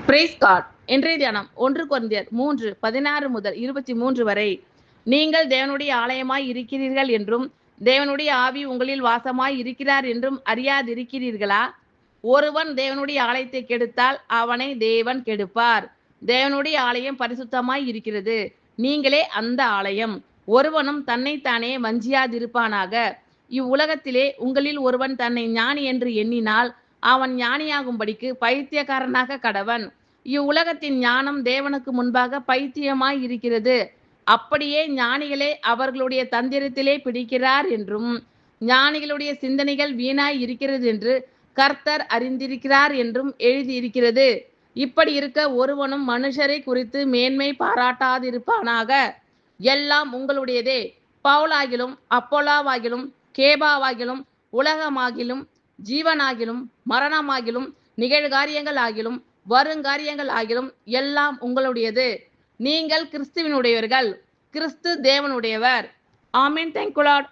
Price God. இன்றைய தியானம் 1 கொரிந்தியர் 3:16 முதல் 23 வரை. நீங்கள் தேவனுடைய ஆலயமாய் இருக்கிறீர்கள் என்றும் தேவனுடைய ஆவி உங்களில் வாசமாய் இருக்கிறார் என்றும் அறியாதிருக்கிறீர்களா? ஒருவன் தேவனுடைய ஆலயத்தை கெடுத்தால் அவனை தேவன் கெடுப்பார். தேவனுடைய ஆலயம் பரிசுத்தமாய் இருக்கிறது, நீங்களே அந்த ஆலயம். ஒருவனும் தன்னைத்தானே வஞ்சியாதிருப்பானாக. இவ்வுலகத்திலே உங்களில் ஒருவன் தன்னை ஞானி என்று எண்ணினால் அவன் ஞானியாகும்படிக்கு பைத்தியக்காரனாக கடவன். இவ்வுலகத்தின் ஞானம் தேவனுக்கு முன்பாக பைத்தியமாய் இருக்கிறது. அப்படியே ஞானிகளே அவர்களுடைய தந்திரத்திலே பிடிக்கிறார் என்றும் ஞானிகளுடைய சிந்தனைகள் வீணாய் இருக்கிறது என்று கர்த்தர் அறிந்திருக்கிறார் என்றும் எழுதியிருக்கிறது. இப்படி இருக்க ஒருவனும் மனுஷரை குறித்து மேன்மை பாராட்டாதிருப்பானாக. எல்லாம் உங்களுடையதே. பவுலாகிலும் அப்போலாவாகிலும் கேபாவாகிலும் உலகமாகிலும் ஜீவனாகிலும் மரணமாகிலும் நிகழ்காரியங்கள் ஆகிலும் வருங்காரியங்கள் ஆகிலும் எல்லாம் உங்களுடையது. நீங்கள் கிறிஸ்துவினுடையவர்கள், கிறிஸ்து தேவனுடையவர். ஆமென். Thank you Lord.